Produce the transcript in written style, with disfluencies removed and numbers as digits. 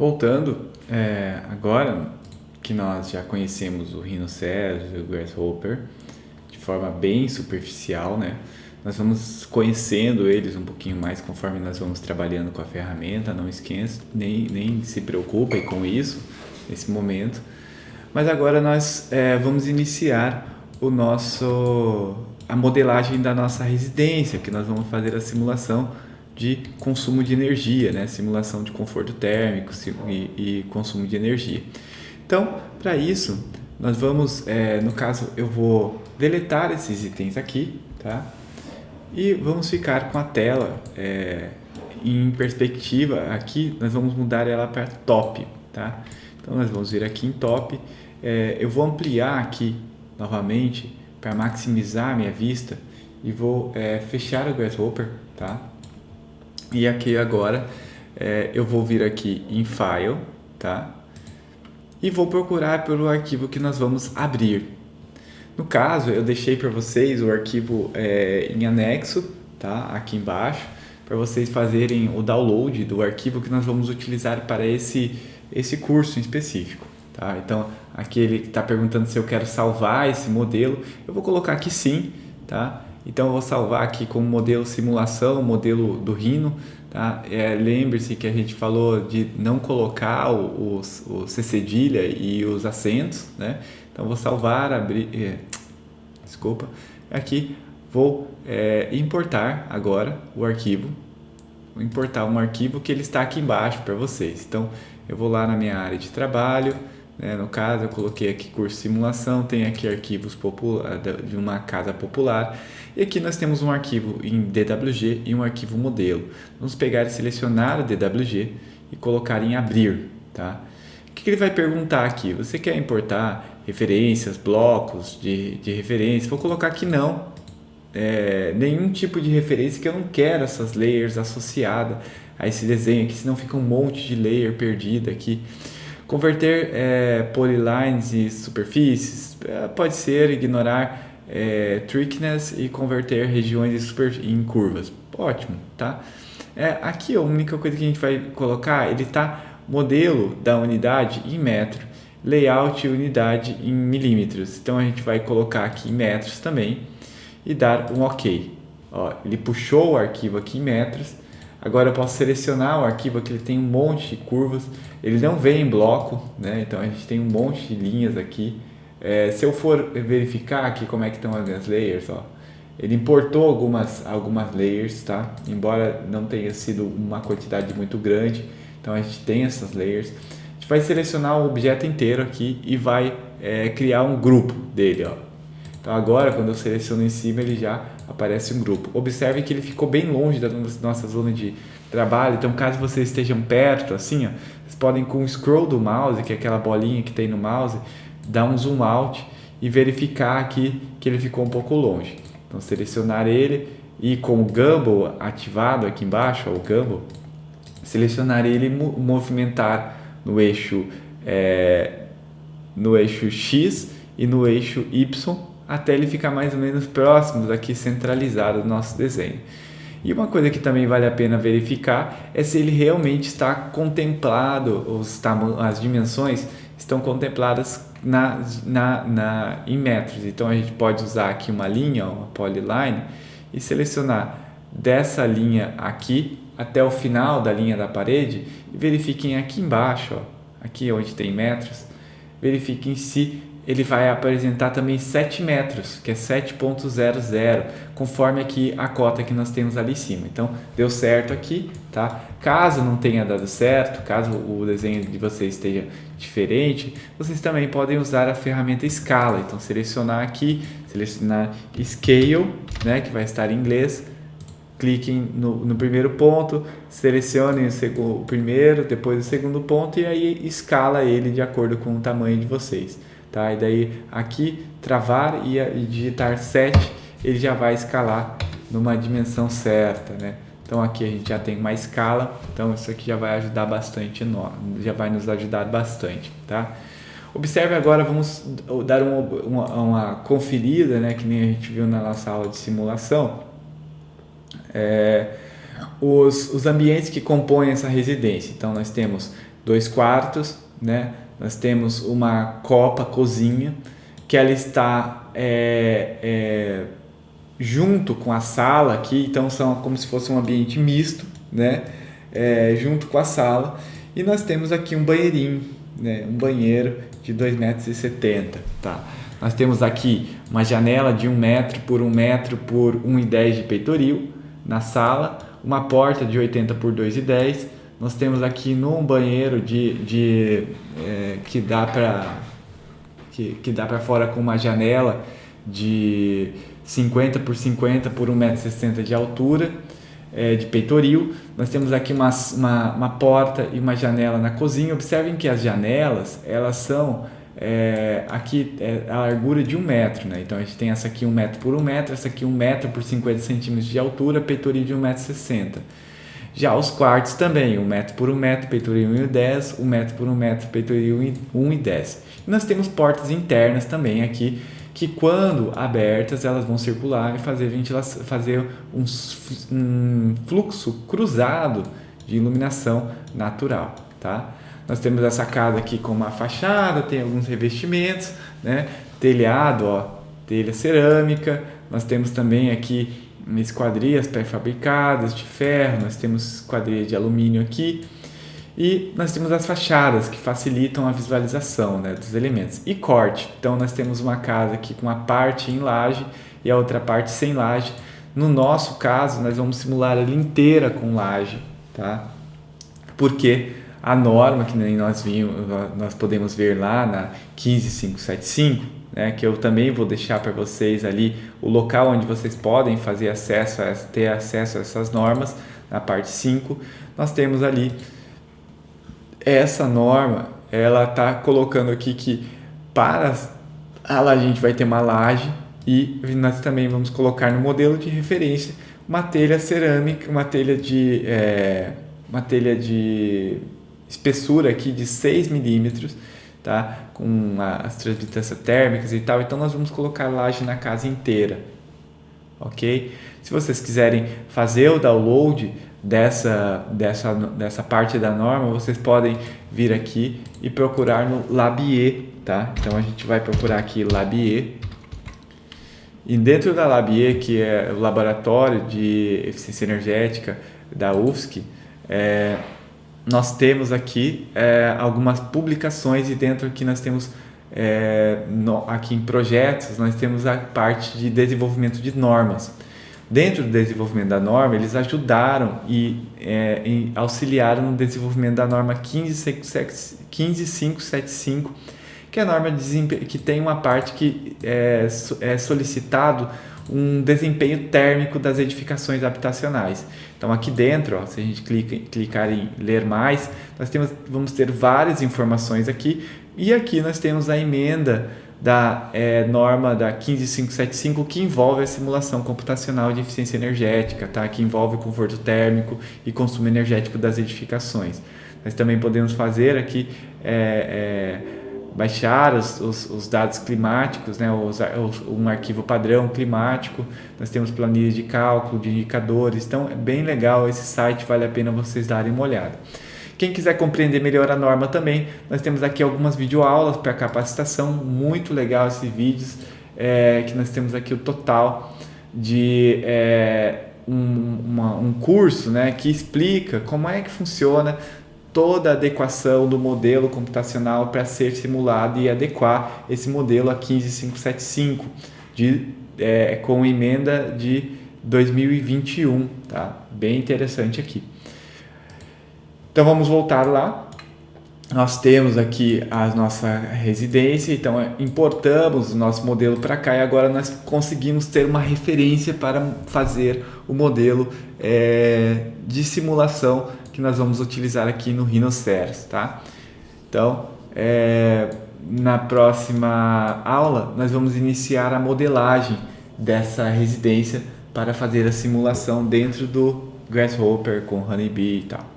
Voltando, agora que nós já conhecemos o Rhinoceros e o Grasshopper de forma bem superficial, né? Nós vamos conhecendo eles um pouquinho mais conforme nós vamos trabalhando com a ferramenta, não esqueça, nem se preocupem com isso nesse momento. Mas agora nós vamos iniciar a modelagem da nossa residência, que nós vamos fazer a simulação de consumo de energia, né? Simulação de conforto térmico e consumo de energia. Então, para isso, nós vamos, no caso, eu vou deletar esses itens aqui, tá? E vamos ficar com a tela em perspectiva. Aqui nós vamos mudar ela para top, tá? Então nós vamos vir aqui em top. Eu vou ampliar aqui novamente para maximizar a minha vista e vou fechar o Grasshopper, tá? E aqui agora eu vou vir aqui em File, tá? E vou procurar pelo arquivo que nós vamos abrir. No caso, eu deixei para vocês o arquivo em anexo, tá? Aqui embaixo, para vocês fazerem o download do arquivo que nós vamos utilizar para esse curso em específico, tá? Então, aqui ele está perguntando se eu quero salvar esse modelo. Eu vou colocar aqui sim, tá? Então, eu vou salvar aqui como modelo simulação, modelo do Rhino, tá? Lembre-se que a gente falou de não colocar o C cedilha e os acentos, né? Então, vou salvar, abrir, desculpa, aqui vou importar agora o arquivo, vou importar um arquivo que ele está aqui embaixo para vocês. Então, eu vou lá na minha área de trabalho, né? No caso, eu coloquei aqui curso simulação, tem aqui arquivos de uma casa popular, e aqui nós temos um arquivo em DWG e um arquivo modelo. Vamos pegar e selecionar o DWG e colocar em abrir, tá? O que ele vai perguntar aqui? Você quer importar referências, blocos de referência? Vou colocar aqui não, nenhum tipo de referência, que eu não quero essas layers associadas a esse desenho aqui, senão fica um monte de layer perdida aqui. Converter polylines e superfícies, pode ser ignorar thickness e converter regiões em curvas. Ótimo, tá? Aqui a única coisa que a gente vai colocar, ele tá modelo da unidade em metro, layout unidade em milímetros. Então a gente vai colocar aqui em metros também e dar um OK. Ó, ele puxou o arquivo aqui em metros. Agora eu posso selecionar o arquivo aqui, ele tem um monte de curvas, ele não vem em bloco, né? Então a gente tem um monte de linhas aqui. Se eu for verificar aqui como é que estão as layers, ó, ele importou algumas layers, tá? Embora não tenha sido uma quantidade muito grande, então a gente tem essas layers. A gente vai selecionar o objeto inteiro aqui e vai criar um grupo dele, ó. Então agora, quando eu seleciono em cima, ele já aparece um grupo. Observe que ele ficou bem longe da nossa zona de trabalho. Então, caso vocês estejam perto, assim, ó, vocês podem, com o scroll do mouse, que é aquela bolinha que tem no mouse, dar um zoom out e verificar aqui que ele ficou um pouco longe. Então, selecionar ele e com o Gumball ativado aqui embaixo, ó, o Gumball, selecionar ele e movimentar no eixo X e no eixo Y, até ele ficar mais ou menos próximo daqui, centralizado do nosso desenho. E uma coisa que também vale a pena verificar é se ele realmente está contemplado, as dimensões estão contempladas em metros. Então a gente pode usar aqui uma linha, uma polyline, e selecionar dessa linha aqui até o final da linha da parede, e verifiquem aqui embaixo, ó, aqui onde tem metros, verifiquem se ele vai apresentar também 7 metros, que é 7.00, conforme aqui a cota que nós temos ali em cima. Então, deu certo aqui, tá? Caso não tenha dado certo, caso o desenho de vocês esteja diferente, vocês também podem usar a ferramenta Scala. Então, selecionar aqui, selecionar Scale, né, que vai estar em inglês. Cliquem no primeiro ponto, selecionem o primeiro, depois o segundo ponto, e aí escala ele de acordo com o tamanho de vocês. Tá? E daí aqui travar e digitar 7, ele já vai escalar numa dimensão certa, né? Então aqui a gente já tem uma escala, então isso aqui já vai ajudar bastante, já vai nos ajudar bastante, tá? Observe agora, vamos dar uma conferida, né, que nem a gente viu na nossa aula de simulação, os ambientes que compõem essa residência. Então nós temos 2/4, né? Nós temos uma copa cozinha, que ela está junto com a sala aqui, então são como se fosse um ambiente misto, né? Junto com a sala. E nós temos aqui um banheirinho, né? Um banheiro de 2,70 m, tá? Nós temos aqui uma janela de 1 m por 1 m por 1,10 m de peitoril na sala, uma porta de 80 por 2,10 m. Nós temos aqui num banheiro que dá para fora com uma janela de 50 por 50 por 1,60 m de altura, de peitoril. Nós temos aqui uma porta e uma janela na cozinha. Observem que as janelas, elas são aqui a largura de 1 m, né? Então a gente tem essa aqui 1 m por 1 m, essa aqui 1 m por 50 centímetros de altura, peitoril de 1,60 m. Já os quartos também, 1 m por 1 m, peitoril 1,10 m, 1 m por 1 m, peitoril 1,10 m. E nós temos portas internas também aqui, que quando abertas elas vão circular e fazer ventilação, fazer um fluxo cruzado de iluminação natural, tá? Nós temos essa casa aqui com uma fachada, tem alguns revestimentos, né? Telhado, telha cerâmica. Nós temos também aqui esquadrias pré-fabricadas de ferro, nós temos esquadria de alumínio aqui. E nós temos as fachadas que facilitam a visualização, né, dos elementos. E corte. Então nós temos uma casa aqui com uma parte em laje e a outra parte sem laje. No nosso caso, nós vamos simular ela inteira com laje, tá? Porque a norma que nem nós podemos ver lá na 15575, né, que eu também vou deixar para vocês ali o local onde vocês podem ter acesso a essas normas, na parte 5, nós temos ali essa norma, ela está colocando aqui que para a laje a gente vai ter uma laje e nós também vamos colocar no modelo de referência uma telha cerâmica, uma telha de espessura aqui de 6 milímetros, tá? Com as transmitâncias térmicas e tal. Então nós vamos colocar laje na casa inteira, ok? Se vocês quiserem fazer o download dessa parte da norma, vocês podem vir aqui e procurar no Labier, tá? Então a gente vai procurar aqui Labier, e dentro da Labier, que é o laboratório de eficiência energética da UFSC, nós temos aqui algumas publicações, e dentro aqui nós temos aqui em projetos nós temos a parte de desenvolvimento de normas. Dentro do desenvolvimento da norma, eles ajudaram e auxiliaram no desenvolvimento da norma 15575, que é a norma que tem uma parte que é solicitado um desempenho térmico das edificações habitacionais. Então aqui dentro, se a gente clicar em ler mais, vamos ter várias informações aqui, e aqui nós temos a emenda da norma da 15575, que envolve a simulação computacional de eficiência energética, tá? Que envolve o conforto térmico e consumo energético das edificações. Nós também podemos fazer aqui baixar os dados climáticos, né? Um arquivo padrão climático. Nós temos planilhas de cálculo de indicadores. Então é bem legal esse site, vale a pena vocês darem uma olhada. Quem quiser compreender melhor a norma também, nós temos aqui algumas videoaulas para capacitação, muito legal esses vídeos, que nós temos aqui o total de um curso, né, que explica como é que funciona toda a adequação do modelo computacional para ser simulado e adequar esse modelo a 15575 com emenda de 2021, tá? Bem interessante aqui. Então vamos voltar lá. Nós temos aqui a nossa residência, então importamos o nosso modelo para cá, e agora nós conseguimos ter uma referência para fazer o modelo de simulação que nós vamos utilizar aqui no Rhinoceros, tá? Então, na próxima aula nós vamos iniciar a modelagem dessa residência para fazer a simulação dentro do Grasshopper com Honeybee e tal.